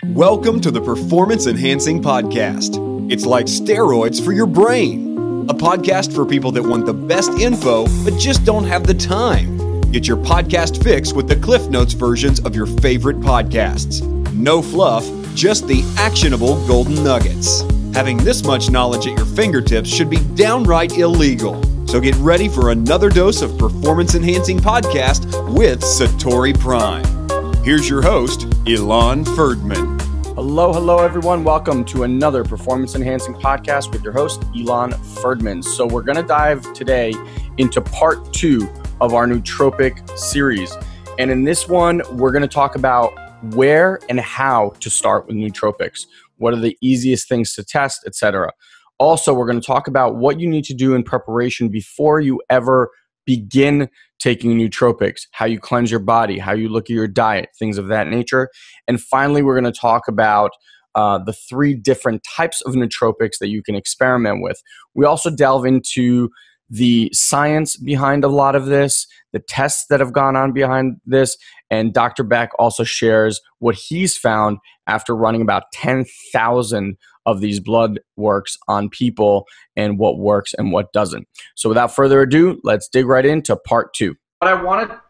Welcome to the Performance Enhancing Podcast. It's like steroids for your brain. A podcast for people that want the best info, but just don't have the time. Get your podcast fix with the Cliff Notes versions of your favorite podcasts. No fluff, just the actionable golden nuggets. Having this much knowledge at your fingertips should be downright illegal. So get ready for another dose of Performance Enhancing Podcast with Satori Prime. Here's your host, Ilan Ferdman. Hello, everyone. Welcome to another Performance Enhancing Podcast with your host, Ilan Ferdman. So we're going to dive today into part 2 of our nootropic series. And in this one, we're going to talk about where and how to start with nootropics. What are the easiest things to test, etc. Also, we're going to talk about what you need to do in preparation before you ever begin taking nootropics, how you cleanse your body, how you look at your diet, things of that nature. And finally, we're going to talk about the 3 different types of nootropics that you can experiment with. We also delve into the science behind a lot of this, the tests that have gone on behind this, and Dr. Beck also shares what he's found after running about 10,000 of these blood works on people and what works and what doesn't. So without further ado, let's dig right into part 2. What I want to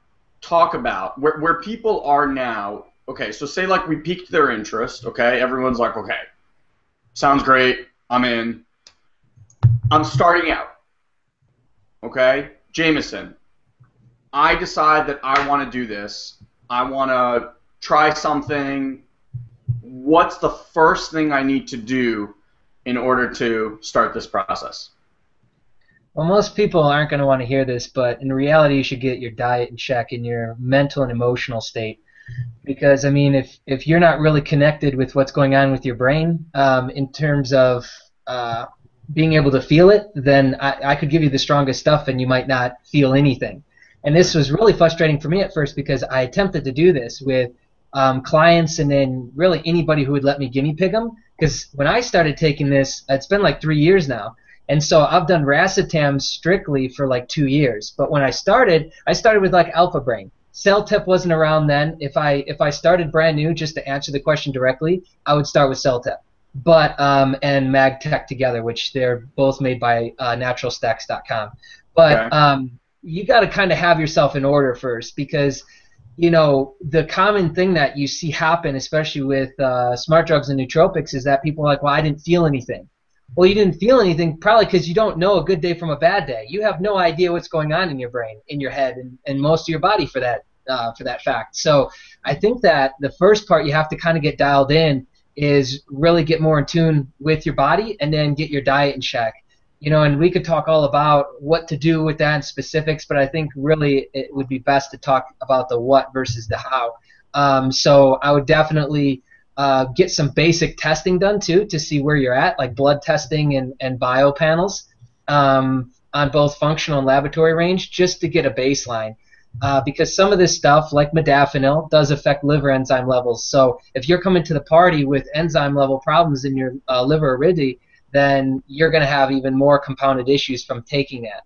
talk about, where people are now, okay, so say like we piqued their interest, okay? Everyone's like, okay, sounds great, I'm in. I'm starting out, okay? Jameson, I decide that I want to do this. I want to try something. What's the first thing I need to do in order to start this process? Well, most people aren't going to want to hear this, but in reality, you should get your diet in check and your mental and emotional state. Because, I mean, if you're not really connected with what's going on with your brain in terms of being able to feel it, then I could give you the strongest stuff and you might not feel anything. And this was really frustrating for me at first because I attempted to do this with clients and then really anybody who would let me guinea pig them. Because when I started taking this, it's been like 3 years now. And so I've done racetam strictly for like 2 years. But when I started with like Alpha Brain. Celtep wasn't around then. If I started brand new, just to answer the question directly, I would start with Celtep. But and MagTech together, which they're both made by naturalstacks.com. But okay. You got to kind of have yourself in order first because, you know, the common thing that you see happen, especially with smart drugs and nootropics, is that people are like, well, I didn't feel anything. Well, you didn't feel anything probably because you don't know a good day from a bad day. You have no idea what's going on in your brain, in your head, and most of your body for that fact. So I think that the first part you have to kind of get dialed in is really get more in tune with your body and then get your diet in check. You know, and we could talk all about what to do with that in specifics, but I think really it would be best to talk about the what versus the how. So I would definitely get some basic testing done too to see where you're at, like blood testing and bio panels on both functional and laboratory range, just to get a baseline. Because some of this stuff, like modafinil, does affect liver enzyme levels. So if you're coming to the party with enzyme level problems in your liver already, then you're going to have even more compounded issues from taking that.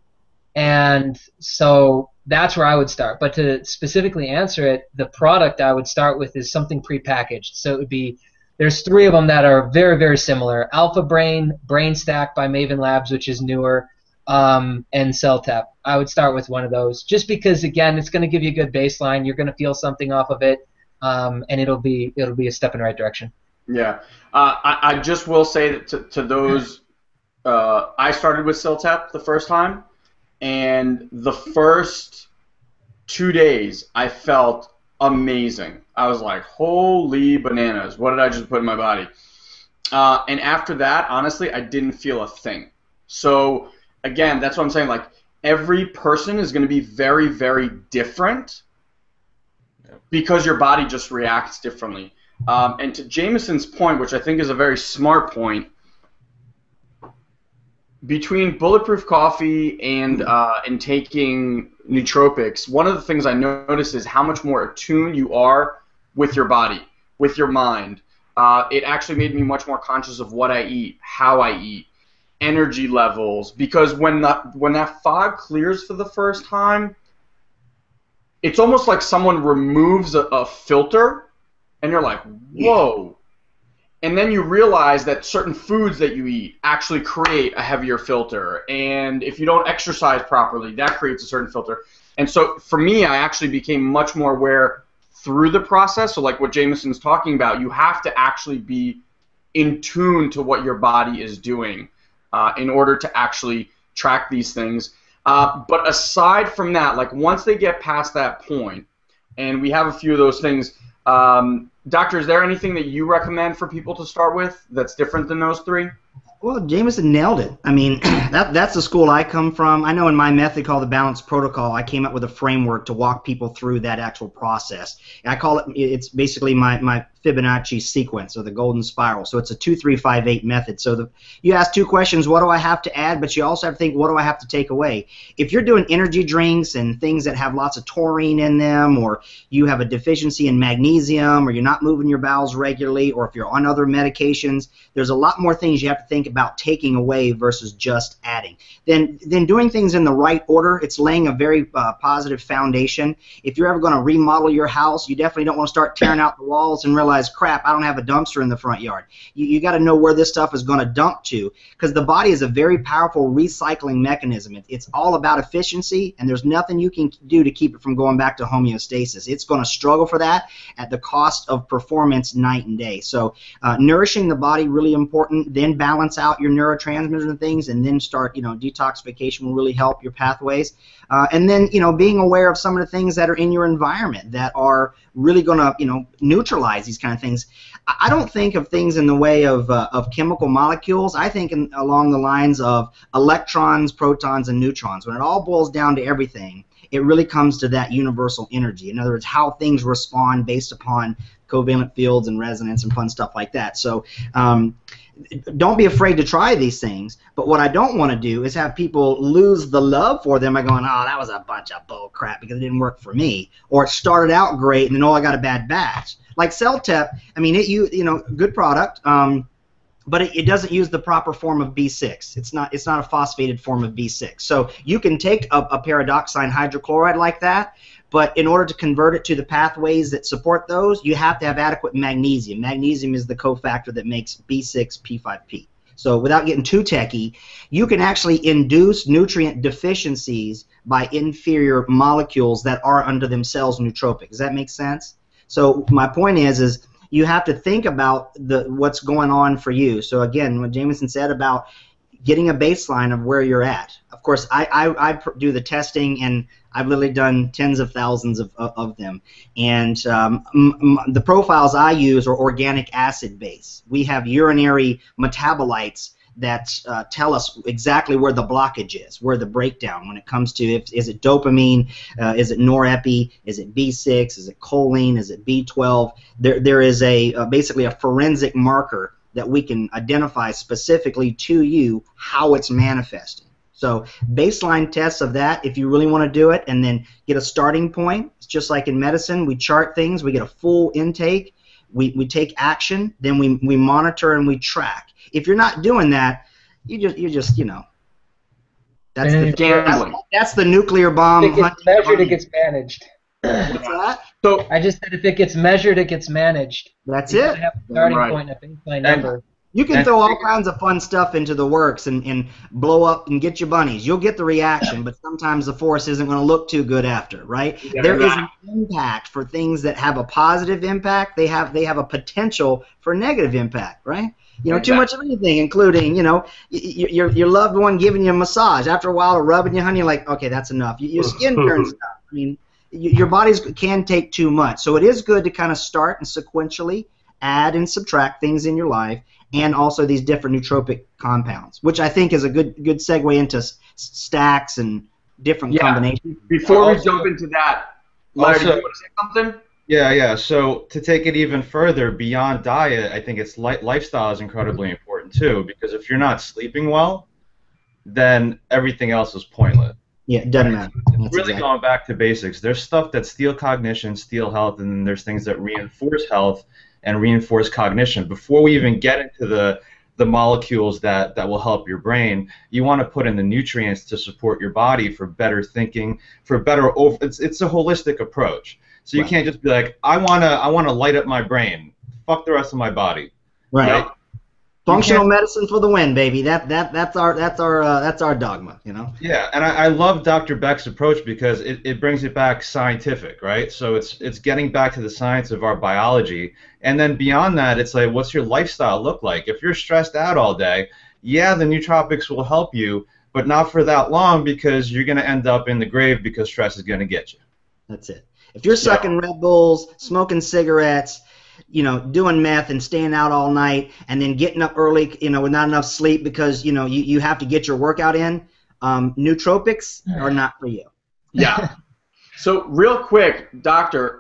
And so that's where I would start. But to specifically answer it, the product I would start with is something prepackaged. So it would be, there's 3 of them that are very, very similar. Alpha Brain, Brain Stack by Maven Labs, which is newer, and Celtep. I would start with one of those just because, again, it's going to give you a good baseline. You're going to feel something off of it, and it'll be a step in the right direction. Yeah. I just will say that to those, I started with Celtep the first time, and the first 2 days I felt amazing. I was like, holy bananas, what did I just put in my body? And after that, honestly, I didn't feel a thing. So, again, that's what I'm saying. Like, every person is going to be very, very different because your body just reacts differently. And to Jameson's point, which I think is a very smart point, between bulletproof coffee and taking nootropics, one of the things I noticed is how much more attuned you are with your body, with your mind. It actually made me much more conscious of what I eat, how I eat, energy levels, because when that fog clears for the first time, it's almost like someone removes a filter, and you're like, whoa, And then you realize that certain foods that you eat actually create a heavier filter. And if you don't exercise properly, that creates a certain filter. And so for me, I actually became much more aware through the process. So like what Jameson's talking about, you have to actually be in tune to what your body is doing in order to actually track these things. But aside from that, like once they get past that point, and we have a few of those things, Doctor, is there anything that you recommend for people to start with that's different than those three? Well, Jameson nailed it. I mean, that's the school I come from. I know in my method called the Balanced Protocol, I came up with a framework to walk people through that actual process. I call it, it's basically my Fibonacci sequence, or the golden spiral. So it's a 2-3-5-8 method. So you ask two questions: what do I have to add? But you also have to think, what do I have to take away? If you're doing energy drinks and things that have lots of taurine in them, or you have a deficiency in magnesium, or you're not moving your bowels regularly, or if you're on other medications, there's a lot more things you have to think about taking away versus just adding. Then doing things in the right order, it's laying a very positive foundation. If you're ever going to remodel your house, you definitely don't want to start tearing out the walls and realize, crap, I don't have a dumpster in the front yard. You got to know where this stuff is going to dump to, because the body is a very powerful recycling mechanism. It's all about efficiency, and there's nothing you can do to keep it from going back to homeostasis. It's going to struggle for that at the cost of performance night and day. So nourishing the body, really important. Then balance out your neurotransmitters and things, and then start, detoxification will really help your pathways. And then, being aware of some of the things that are in your environment that are really going to, neutralize these kind of things. I don't think of things in the way of chemical molecules. I think along the lines of electrons, protons, and neutrons. When it all boils down to everything, it really comes to that universal energy. In other words, how things respond based upon covalent fields and resonance and fun stuff like that. So don't be afraid to try these things, but what I don't want to do is have people lose the love for them by going, oh, that was a bunch of bull crap because it didn't work for me, or it started out great and then, oh, I got a bad batch. Like CellTep, I mean, good product, but it doesn't use the proper form of B6. It's not a phosphated form of B6. So you can take a paradoxine hydrochloride like that, but in order to convert it to the pathways that support those, you have to have adequate magnesium. Magnesium is the cofactor that makes B6P5P. So without getting too techy, you can actually induce nutrient deficiencies by inferior molecules that are unto themselves nootropic. Does that make sense? So my point is you have to think about what's going on for you. So again, what Jameson said about getting a baseline of where you're at. Of course, I do the testing, and I've literally done tens of thousands of them. And the profiles I use are organic acid based. We have urinary metabolites that tell us exactly where the blockage is, where the breakdown when it comes to is it dopamine, is it norepi, is it B6, is it choline, is it B12. There is basically a forensic marker that we can identify specifically to you how it's manifesting. So baseline tests of that, if you really want to do it, and then get a starting point. It's just like in medicine, we chart things, we get a full intake, we take action, then we monitor and we track. If you're not doing that, that's the nuclear bomb. If it gets measured, it gets managed. What's that? So I just said if it gets measured, it gets managed. That's You it. gotta have a starting Right. point, a baseline number. You can throw all kinds of fun stuff into the works and blow up and get your bunnies. You'll get the reaction, but sometimes the force isn't going to look too good after, right? There is an impact for things that have a positive impact. They have a potential for negative impact, right? Too much of anything, including, your loved one giving you a massage. After a while of rubbing you, honey, you're like, okay, that's enough. Your skin turns up. I mean, your bodies can take too much. So it is good to kind of start and sequentially add and subtract things in your life, and also these different nootropic compounds, which I think is a good segue into stacks and different combinations. Before we jump into that, Larry, do you want to say something? Yeah. So to take it even further beyond diet, I think lifestyle is incredibly important too, because if you're not sleeping well, then everything else is pointless. Yeah, it doesn't matter. That's Really going back to basics. There's stuff that steal cognition, steal health, and then there's things that reinforce health and reinforce cognition. Before we even get into the molecules that will help your brain, you want to put in the nutrients to support your body for better thinking, for better it's a holistic approach. So you can't just be like, I wanna light up my brain. Fuck the rest of my body. Right. Right? Functional medicine for the win, baby. That's our dogma, you know. Yeah, and I love Dr. Beck's approach because it brings it back scientific, right? So it's getting back to the science of our biology, and then beyond that, it's like, what's your lifestyle look like? If you're stressed out all day, yeah, the nootropics will help you, but not for that long, because you're going to end up in the grave because stress is going to get you. That's it. If you're sucking Red Bulls, smoking cigarettes, you know, doing meth and staying out all night, and then getting up early, you know, with not enough sleep because, you know, you have to get your workout in, nootropics are not for you. Yeah. So real quick, doctor,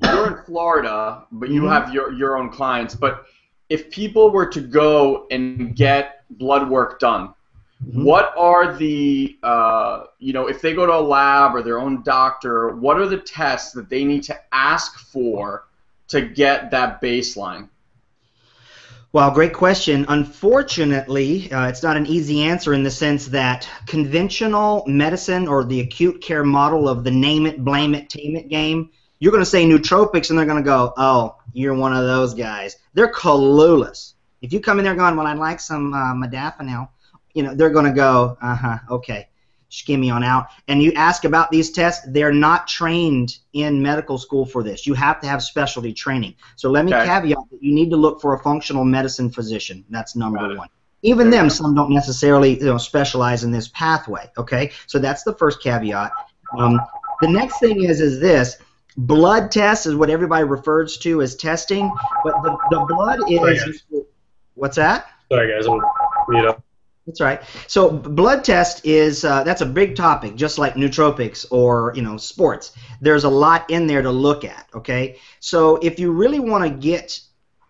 you're in Florida, but you have your own clients. But if people were to go and get blood work done, what are the, you know, if they go to a lab or their own doctor, what are the tests that they need to ask for to get that baseline? Well, great question. Unfortunately, it's not an easy answer in the sense that conventional medicine or the acute care model of the name it, blame it, tame it game, you're going to say nootropics and they're going to go, oh, you're one of those guys. They're clueless. If you come in there going, well, I'd like some modafinil, you know, they're going to go, okay, shimmy on out. And you ask about these tests, they're not trained in medical school for this. You have to have specialty training. So let me caveat that you need to look for a functional medicine physician. That's number one. Even them, some don't necessarily, you know, specialize in this pathway. Okay, so that's the first caveat. The next thing is this. Blood test is what everybody refers to as testing, but the blood is, what's that? Sorry guys, I'm mute up. That's right. So blood test is that's a big topic, just like nootropics or, you know, sports. There's a lot in there to look at. Okay, so if you really want to get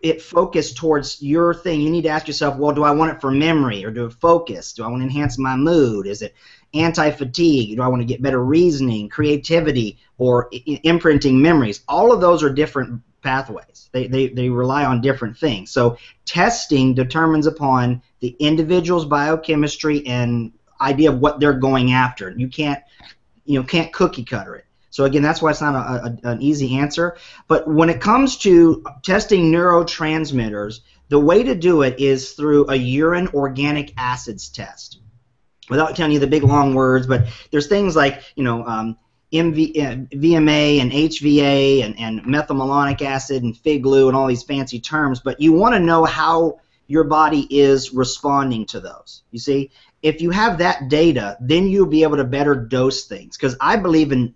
it focused towards your thing, you need to ask yourself, well, do I want it for memory or do it focus? Do I want to enhance my mood? Is it anti-fatigue? Do I want to get better reasoning, creativity, or imprinting memories? All of those are different pathways. They rely on different things. So testing determines upon the individual's biochemistry and idea of what they're going after. You can't cookie cutter it. So again, that's why it's not an easy answer. But when it comes to testing neurotransmitters, the way to do it is through a urine organic acids test. Without telling you the big long words, but there's things like, you know, VMA and HVA and methylmalonic acid and FIGLU and all these fancy terms, but you want to know how your body is responding to those. You see, if you have that data, then you'll be able to better dose things, because I believe in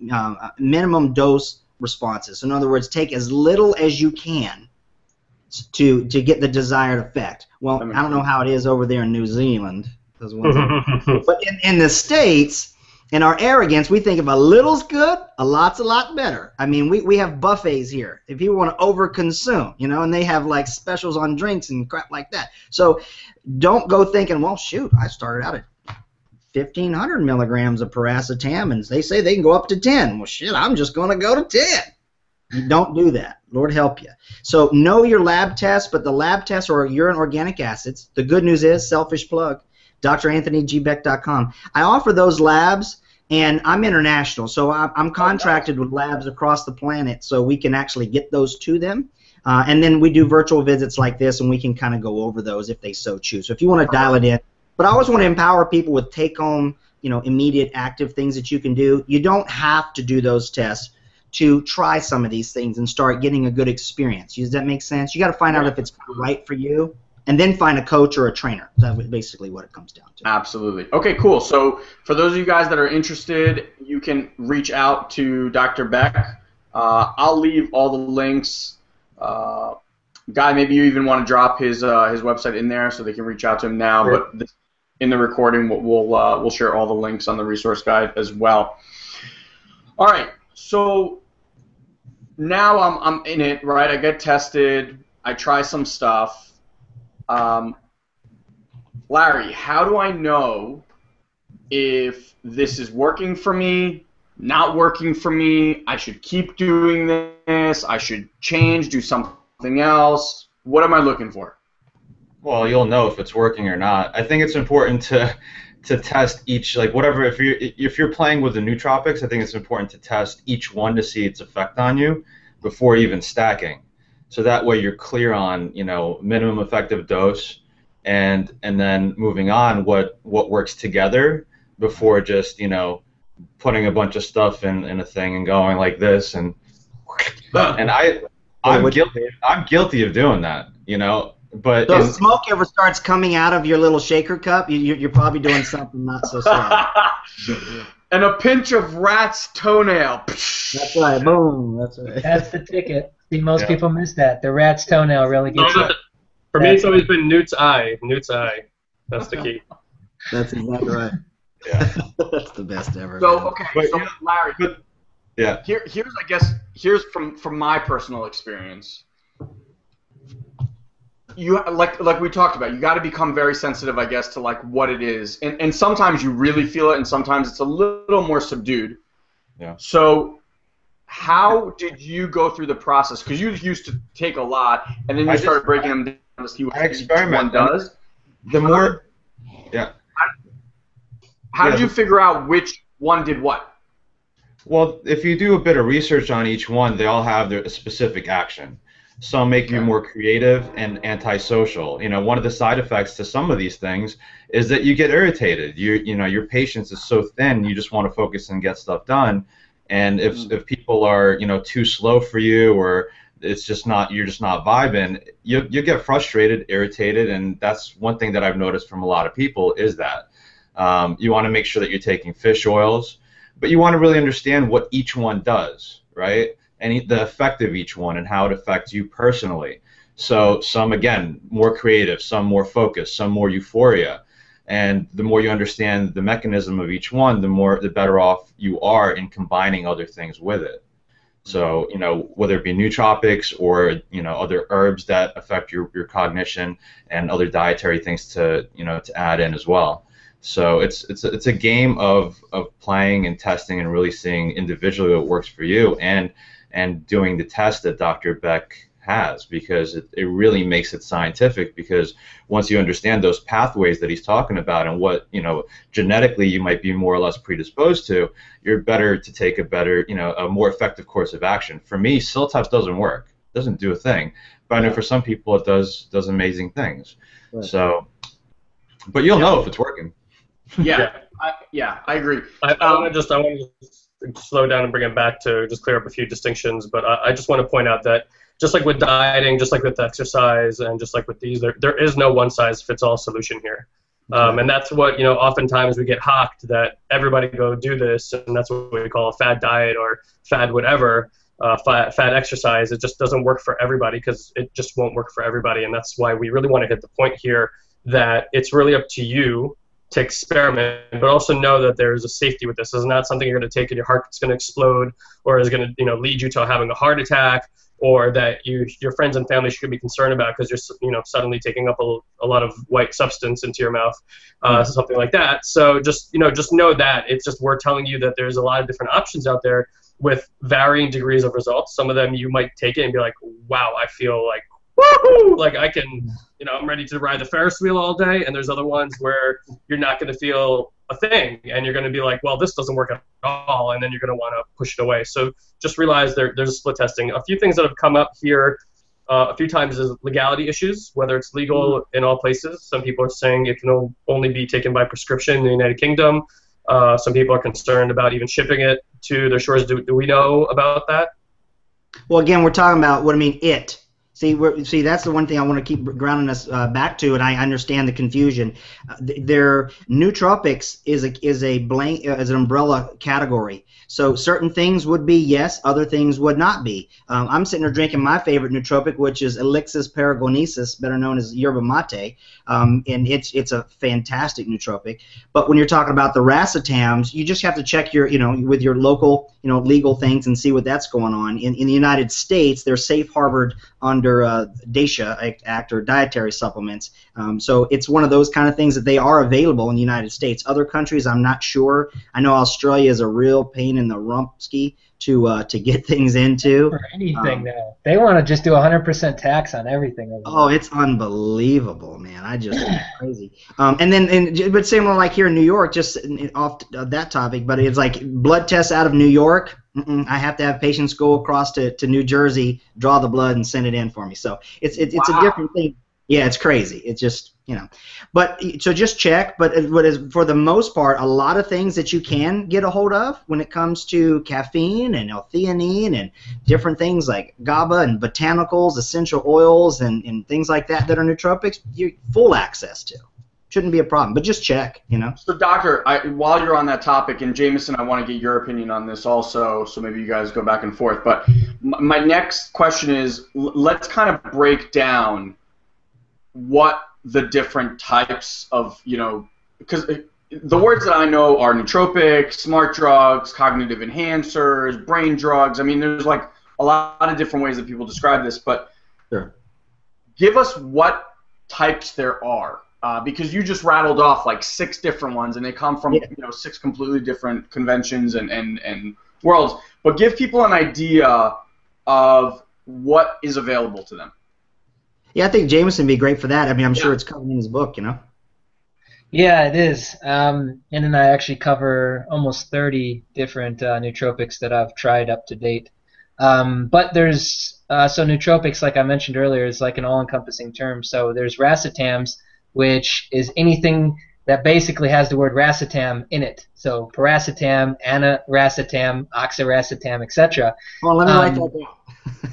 minimum dose responses. So in other words, take as little as you can to get the desired effect. Well, I don't know how it is over there in New Zealand, but in the States, in our arrogance, we think if a little's good, a lot's a lot better. I mean, we have buffets here. If people want to overconsume, you know, and they have like specials on drinks and crap like that. So don't go thinking, well, shoot, I started out at 1,500 milligrams of paracetam, and they say they can go up to 10. Well, shit, I'm just going to go to 10. You don't do that. Lord help you. So know your lab tests, but the lab tests are urine organic acids. The good news is, selfish plug, DrAnthonyGBeck.com. I offer those labs, and I'm international, so I'm contracted with labs across the planet, so we can actually get those to them. And then we do virtual visits like this, and we can kind of go over those if they so choose. So if you want to dial it in, but I always want to empower people with take-home, you know, immediate active things that you can do. You don't have to do those tests to try some of these things and start getting a good experience. Does that make sense? You got to find out if it's right for you, and then find a coach or a trainer. That's basically what it comes down to. Absolutely. Okay, cool. So for those of you guys that are interested, you can reach out to Dr. Beck. I'll leave all the links. Guy, maybe you even want to drop his website in there so they can reach out to him now. Sure. But in the recording, we'll share all the links on the resource guide as well. All right. So now I'm in it, right? I get tested. I try some stuff. Larry, how do I know if this is working for me, not working for me, I should keep doing this, I should change, do something else? What am I looking for? Well, you'll know if it's working or not. I think it's important to test each, like whatever, if you're playing with the nootropics, I think it's important to test each one to see its effect on you before even stacking. so that way you're clear on, you know, minimum effective dose, and then moving on what works together before just, you know, putting a bunch of stuff in a thing and going like this, and I'm guilty of doing that, you know. But so if smoke ever starts coming out of your little shaker cup, you're probably doing something not so smart. And a pinch of rat's toenail. That's right. Boom. That's right. That's the ticket. See, most people miss that. The rat's toenail really gets it. For me, it's always been Newt's eye. Newt's eye. That's the key. That's exactly right. Yeah. That's the best ever. So okay, so Larry. Yeah. Here's from my personal experience. You like we talked about, you got to become very sensitive, I guess, to like what it is, and sometimes you really feel it, and sometimes it's a little more subdued. Yeah. So, how did you go through the process? Because you used to take a lot, and then you started breaking them down to see what each one does. The more, yeah. How did you figure out which one did what? Well, if you do a bit of research on each one, they all have their specific action. Some make you more creative and antisocial. You know, one of the side effects to some of these things is that you get irritated. You know, your patience is so thin, you just want to focus and get stuff done. And if people are, you know, too slow for you, or it's just not, you're just not vibing, you get frustrated, irritated, and that's one thing that I've noticed from a lot of people is that you want to make sure that you're taking fish oils, but you want to really understand what each one does, right? And the effect of each one and how it affects you personally. So some, again, more creative, some more focused, some more euphoria. And the more you understand the mechanism of each one, the better off you are in combining other things with it. So, you know, whether it be nootropics or, you know, other herbs that affect your cognition, and other dietary things to, you know, to add in as well. So it's a game of playing and testing and really seeing individually what works for you, and doing the test that Dr. Beck has, because it really makes it scientific, because once you understand those pathways that he's talking about and what, you know, genetically you might be more or less predisposed to, you're better to take a more effective course of action. For me, Siltep's doesn't work. It doesn't do a thing. But I know for some people it does amazing things. Right. So, but you'll know if it's working. Yeah, I agree. I want to just slow down and bring it back to just clear up a few distinctions, but I just want to point out that just like with dieting, just like with exercise, and just like with these, there is no one-size-fits-all solution here. And that's what, you know, oftentimes we get hawked that everybody go do this, and that's what we call a fad diet or fad whatever, fad exercise. It just doesn't work for everybody, because it just won't work for everybody, and that's why we really want to hit the point here that it's really up to you to experiment, but also know that there's a safety with this. This is not something you're going to take and your heart's going to explode, or is going to, you know, lead you to having a heart attack, or that your friends and family should be concerned about because you're, you know, suddenly taking up a lot of white substance into your mouth, something like that. So just know that it's just, we're telling you that there's a lot of different options out there with varying degrees of results. Some of them you might take it and be like, wow, I feel like, woohoo! Like I can, you know, I'm ready to ride the Ferris wheel all day. And there's other ones where you're not going to feel a thing, and you're going to be like, well, this doesn't work at all, and then you're going to want to push it away. So just realize there's a split testing. A few things that have come up here a few times is legality issues, whether it's legal in all places. Some people are saying it can only be taken by prescription in the United Kingdom. Some people are concerned about even shipping it to their shores. Do we know about that? Well, again, we're talking about what I mean, it. See, that's the one thing I want to keep grounding us back to, and I understand the confusion. Their nootropics is an umbrella category. So certain things would be yes, other things would not be. I'm sitting there drinking my favorite nootropic, which is Elixis peregrinosus, better known as yerba mate, and it's a fantastic nootropic. But when you're talking about the racetams, you just have to check your, with your local, legal things and see what that's going on. In the United States, they're safe harbored under DASHA Act, or dietary supplements. So it's one of those kind of things that they are available in the United States. Other countries, I'm not sure. I know Australia is a real pain in the rumpski to get things into. For anything now. They want to just do 100% tax on everything. Oh, it's unbelievable, man. Crazy. But similar like here in New York, just off that topic, but it's like blood tests out of New York, I have to have patients go across to New Jersey, draw the blood, and send it in for me. So it's a different thing. Yeah, it's crazy. It's just, But so just check. But for the most part, a lot of things that you can get a hold of when it comes to caffeine and L-theanine and different things like GABA and botanicals, essential oils, and things like that are nootropics, you full access to. Shouldn't be a problem, but just check, So, Doctor, while you're on that topic, and Jameson, I want to get your opinion on this also, so maybe you guys go back and forth. But my next question is, let's kind of break down what the different types of, because the words that I know are nootropics, smart drugs, cognitive enhancers, brain drugs. I mean, there's like a lot of different ways that people describe this, but sure. Give us what types there are. Because you just rattled off like 6 different ones, and they come from 6 completely different conventions and worlds. But give people an idea of what is available to them. Yeah, I think Jameson would be great for that. I mean, I'm sure it's covered in his book, Yeah, it is. And then I actually cover almost 30 different nootropics that I've tried up to date. But there's so nootropics, like I mentioned earlier, is like an all-encompassing term. So there's racetams, which is anything that basically has the word racetam in it. So paracetam, aniracetam, oxiracetam, etc. Well, let me write that down.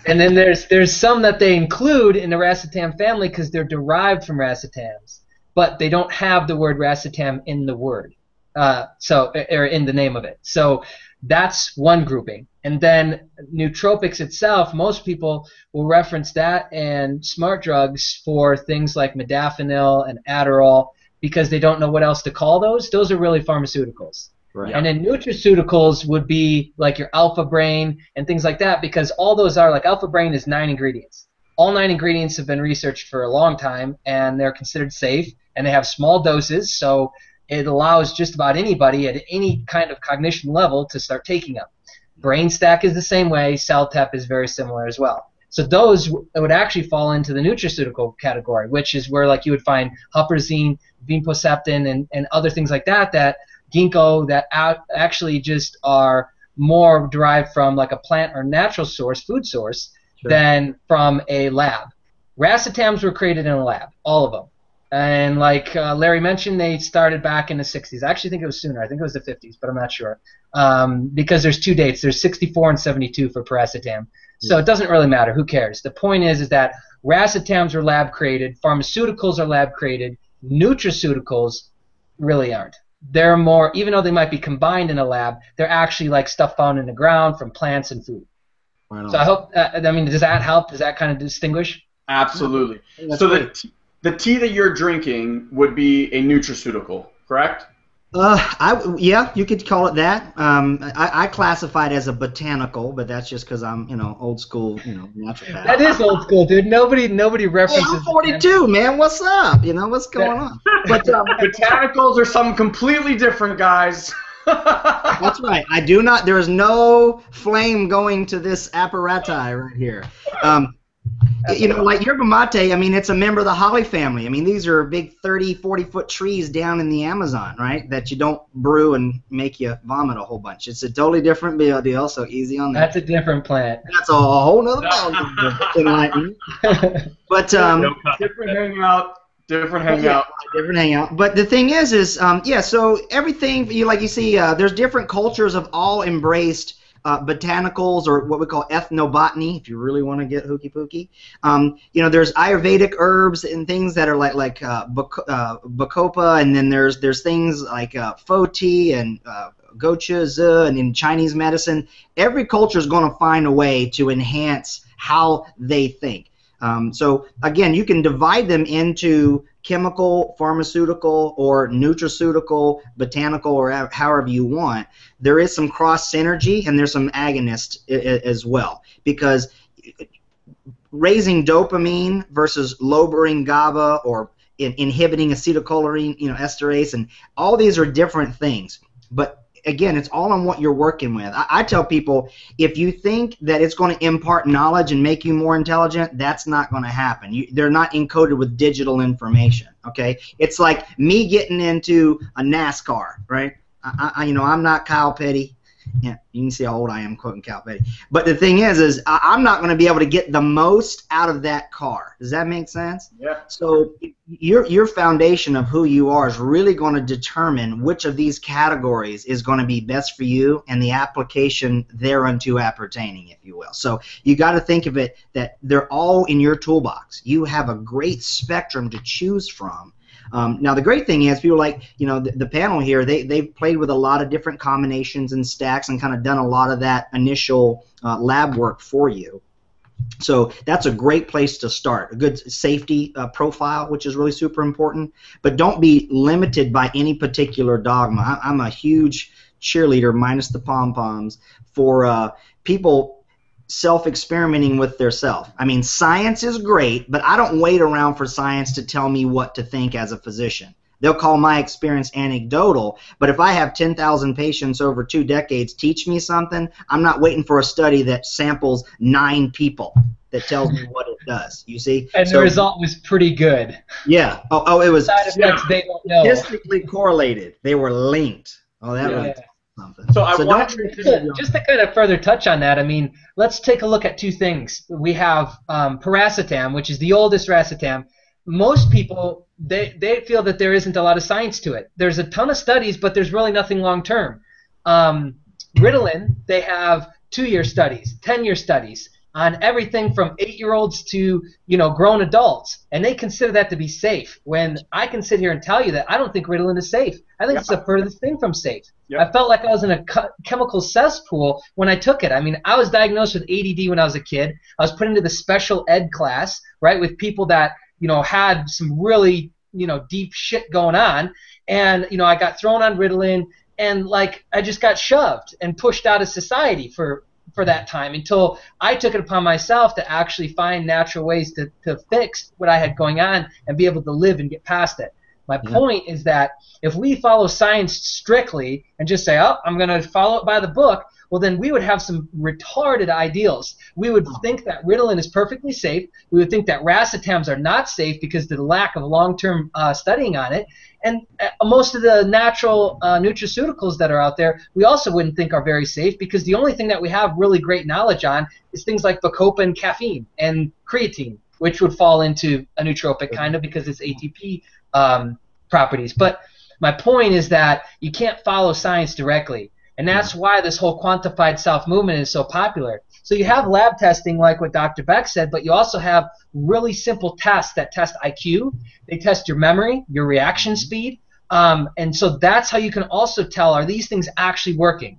And then there's some that they include in the racetam family because they're derived from racetams, but they don't have the word racetam in the word, or in the name of it. So that's one grouping. And then nootropics itself, most people will reference that and smart drugs for things like modafinil and Adderall because they don't know what else to call those. Those are really pharmaceuticals. Right. And then nutraceuticals would be like your Alpha Brain and things like that because all those are like Alpha Brain is 9 ingredients. All 9 ingredients have been researched for a long time and they're considered safe and they have small doses, so it allows just about anybody at any kind of cognition level to start taking them. Brain Stack is the same way. CellTep is very similar as well. So those would actually fall into the nutraceutical category, which is where like you would find huperzine, vinpoceptin, and other things like that ginkgo that actually just are more derived from like a plant or natural source, food source, than from a lab. Racetams were created in a lab, all of them. And like Larry mentioned, they started back in the 60s. I actually think it was sooner. I think it was the 50s, but I'm not sure. Because there's 2 dates. There's 64 and 72 for paracetam. So it doesn't really matter. Who cares? The point is that racetams are lab created. Pharmaceuticals are lab created. Nutraceuticals really aren't. They're more, even though they might be combined in a lab, they're actually like stuff found in the ground from plants and food. Right. So I hope, does that help? Does that kind of distinguish? Absolutely. So the tea that you're drinking would be a nutraceutical, correct? Yeah, you could call it that. I classify it as a botanical, but that's just because I'm, old school, naturopath. That is old school, dude. Nobody references. Hey, I'm 42, man. What's up? What's going on? But botanicals are something completely different, guys. That's right. I do not. There is no flame going to this apparati right here. Like yerba mate, it's a member of the holly family. These are big 30, 40-foot trees down in the Amazon, right, that you don't brew and make you vomit a whole bunch. It's a totally different deal, so easy on that. That's a different plant. That's a whole nother ballgame. But different hangout. Different hangout. But the thing is so everything, like you see, there's different cultures have all embraced botanicals, or what we call ethnobotany, if you really want to get hooky pooky. There's Ayurvedic herbs and things that are like bacopa, and then there's things like foti and gocha, and in Chinese medicine, every culture is going to find a way to enhance how they think. So again, you can divide them into chemical, pharmaceutical, or nutraceutical, botanical, or however you want. There is some cross synergy, and there's some agonist as well, because raising dopamine versus lowering GABA or inhibiting acetylcholine, esterase, and all these are different things. But again, it's all on what you're working with. I tell people, if you think that it's going to impart knowledge and make you more intelligent, that's not going to happen. They're not encoded with digital information, okay? It's like me getting into a NASCAR, right? I'm not Kyle Petty, Yeah, you can see how old I am quoting Cal Petty. But the thing is I'm not going to be able to get the most out of that car. Does that make sense? Yeah. So your foundation of who you are is really going to determine which of these categories is going to be best for you and the application thereunto appertaining, if you will. So you got to think of it that they're all in your toolbox. You have a great spectrum to choose from. Now the great thing is people like, you know, the panel here, they've played with a lot of different combinations and stacks and kind of done a lot of that initial lab work for you. So that's a great place to start. A good safety profile, which is really super important. But don't be limited by any particular dogma. I'm a huge cheerleader, minus the pom-poms, for people self-experimenting with their self. I mean, science is great, but I don't wait around for science to tell me what to think as a physician. They'll call my experience anecdotal, but if I have 10,000 patients over 2 decades teach me something, I'm not waiting for a study that samples 9 people that tells me what it does. You see? And the result was pretty good. Yeah. Oh, it was side effects they don't know. Statistically correlated. They were linked. Oh, that was something. So just to kind of further touch on that, I mean, let's take a look at 2 things. We have paracetam, which is the oldest racetam. Most people, they feel that there isn't a lot of science to it. There's a ton of studies, but there's really nothing long term. Ritalin, they have 2-year studies, 10-year studies on everything from 8-year-olds to, you know, grown adults, and they consider that to be safe. When I can sit here and tell you that I don't think Ritalin is safe. I think it's the furthest thing from safe. I felt like I was in a chemical cesspool when I took it. I mean, I was diagnosed with ADD when I was a kid. I was put into the special ed class, right, with people that, you know, had some really, you know, deep shit going on, and, you know, I got thrown on Ritalin, and, like, I just got shoved and pushed out of society for that time until I took it upon myself to actually find natural ways to fix what I had going on and be able to live and get past it. My point is that if we follow science strictly and just say, oh, I'm going to follow it by the book, well, then we would have some retarded ideals. We would think that Ritalin is perfectly safe. We would think that racetams are not safe because of the lack of long-term studying on it. And most of the natural nutraceuticals that are out there, we also wouldn't think are very safe because the only thing that we have really great knowledge on is things like bacopa and caffeine and creatine, which would fall into a nootropic kind of because it's ATP properties. But my point is that you can't follow science directly. And that's why this whole quantified self movement is so popular. So you have lab testing like what Dr. Beck said, but you also have really simple tests that test IQ. They test your memory, your reaction speed. And so that's how you can also tell, are these things actually working?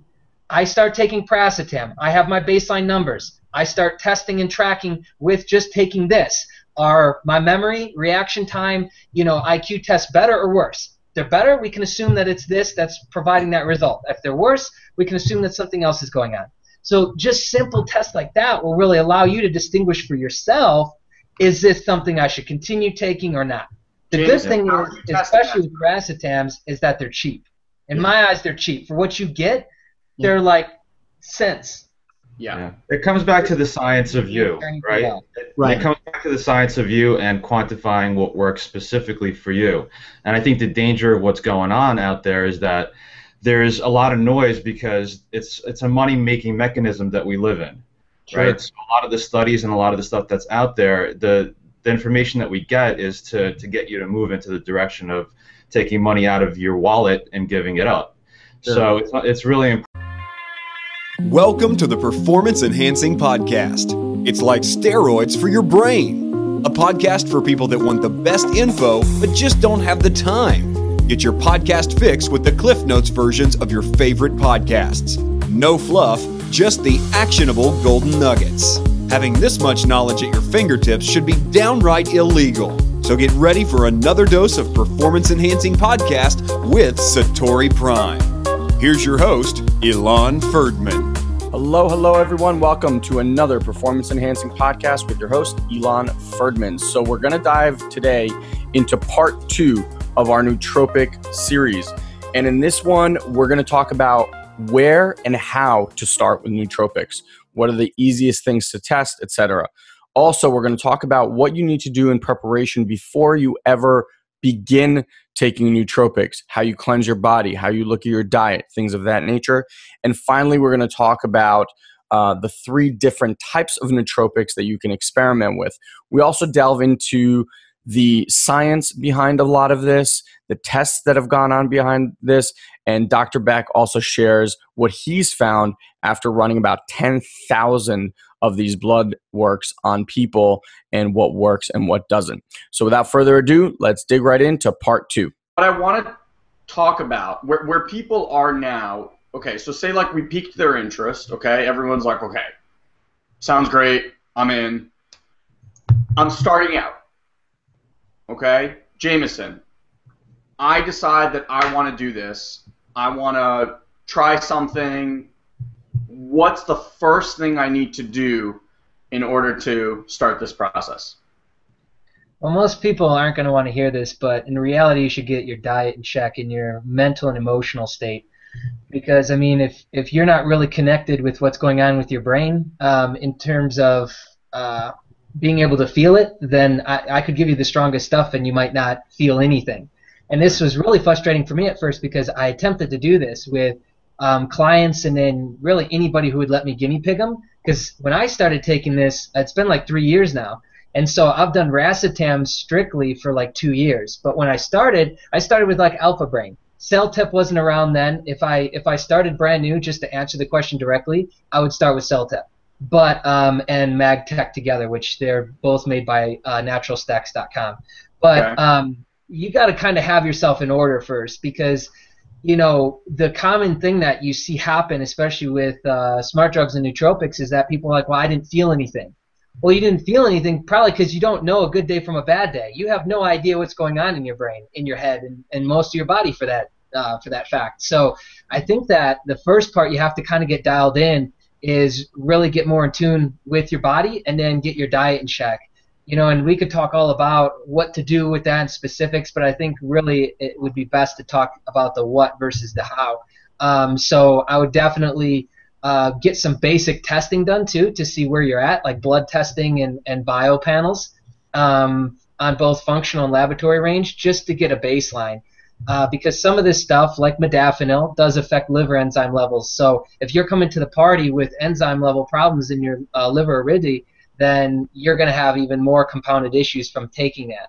I start taking paracetam. I have my baseline numbers. I start testing and tracking with just taking this. Are my memory, reaction time, you know, IQ tests better or worse? If they're better, we can assume that it's this that's providing that result. If they're worse, we can assume that something else is going on. So just simple tests like that will really allow you to distinguish for yourself, is this something I should continue taking or not? The good thing is, especially with racetams, is that they're cheap. In my eyes, they're cheap. For what you get, they're like cents. Yeah. It comes back to the science of you, right? It comes back to the science of you and quantifying what works specifically for you. And I think the danger of what's going on out there is that there's a lot of noise because it's a money-making mechanism that we live in, right? So a lot of the studies and a lot of the stuff that's out there, the information that we get is to get you to move into the direction of taking money out of your wallet and giving it up. So it's really important. Welcome to the Performance Enhancing Podcast. It's like steroids for your brain. A podcast for people that want the best info, but just don't have the time. Get your podcast fix with the Cliff Notes versions of your favorite podcasts. No fluff, just the actionable golden nuggets. Having this much knowledge at your fingertips should be downright illegal. So get ready for another dose of Performance Enhancing Podcast with Satori Prime. Here's your host, Ilan Ferdman. Hello, everyone. Welcome to another Performance Enhancing Podcast with your host, Ilan Ferdman. So we're going to dive today into part 2 of our nootropic series. And in this one, we're going to talk about where and how to start with nootropics. What are the easiest things to test, etc. Also, we're going to talk about what you need to do in preparation before you ever begin taking nootropics, how you cleanse your body, how you look at your diet, things of that nature. And finally, we're going to talk about the 3 different types of nootropics that you can experiment with. We also delve into the science behind a lot of this, the tests that have gone on behind this, and Dr. Beck also shares what he's found after running about 10,000 of these blood works on people and what works and what doesn't. So without further ado, let's dig right into part 2. What I want to talk about, where people are now, okay, so say like we piqued their interest, okay? Everyone's like, okay, sounds great, I'm in. I'm starting out. Okay, Jameson, I decide that I want to do this. I want to try something. What's the first thing I need to do in order to start this process? Well, most people aren't going to want to hear this, but in reality, you should get your diet in check and your mental and emotional state. Because, I mean, if you're not really connected with what's going on with your brain in terms of being able to feel it, then I could give you the strongest stuff and you might not feel anything. And this was really frustrating for me at first because I attempted to do this with clients and then really anybody who would let me guinea pig them. Because when I started taking this, it's been like 3 years now. And so I've done racetam strictly for like 2 years. But when I started with like Alpha Brain. CellTep wasn't around then. If I started brand new, just to answer the question directly, I would start with CellTep. But and MagTech together, which they're both made by naturalstacks.com. But okay. You got to kind of have yourself in order first, because you know the common thing that you see happen, especially with smart drugs and nootropics, is that people are like, well, I didn't feel anything. Well, you didn't feel anything probably because you don't know a good day from a bad day. You have no idea what's going on in your brain, in your head, and most of your body for that fact. So I think that the first part you have to kind of get dialed in is really get more in tune with your body and then get your diet in check. You know, and we could talk all about what to do with that in specifics, but I think really it would be best to talk about the what versus the how. So I would definitely get some basic testing done too to see where you're at, like blood testing and bio panels on both functional and laboratory range, just to get a baseline. Because some of this stuff, like modafinil, does affect liver enzyme levels. So if you're coming to the party with enzyme level problems in your liver aridity, then you're going to have even more compounded issues from taking that.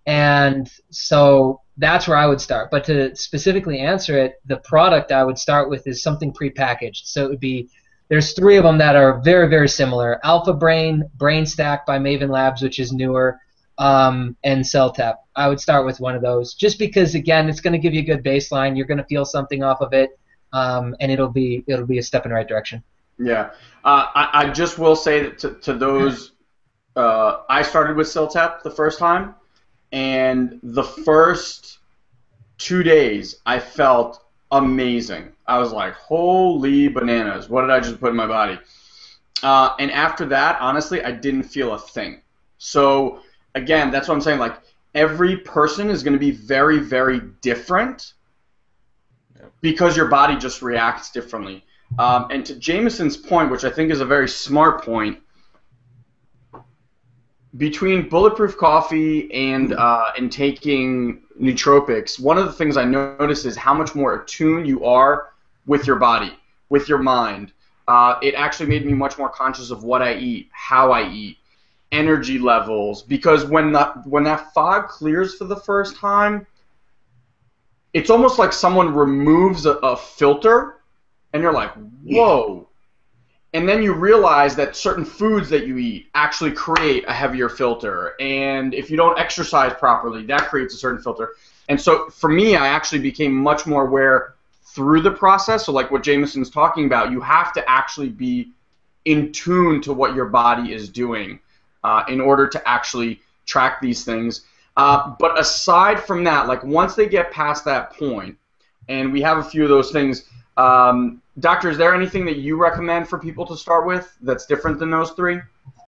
And so that's where I would start. But to specifically answer it, the product I would start with is something prepackaged. So it would be, there's 3 of them that are very, very similar. Alpha Brain, Brain Stack by Maven Labs, which is newer, and CellTep. I would start with one of those, just because again, it's going to give you a good baseline. You're going to feel something off of it, and it'll be a step in the right direction. Yeah, I just will say that to those, I started with CellTep the first time, and the first 2 days I felt amazing. I was like, holy bananas, what did I just put in my body? And after that, honestly, I didn't feel a thing. So again, that's what I'm saying. Like, every person is going to be very, very different because your body just reacts differently. And to Jameson's point, which I think is a very smart point, between Bulletproof Coffee and taking nootropics, one of the things I noticed is how much more attuned you are with your body, with your mind. It actually made me much more conscious of what I eat, how I eat, energy levels, because when that fog clears for the first time, it's almost like someone removes a filter, and you're like, whoa. And then you realize that certain foods that you eat actually create a heavier filter, and if you don't exercise properly, that creates a certain filter. And so for me, I actually became much more aware through the process. So like what Jameson's talking about, you have to actually be in tune to what your body is doing in order to actually track these things. But aside from that, like once they get past that point, and we have a few of those things, Doctor, is there anything that you recommend for people to start with that's different than those 3?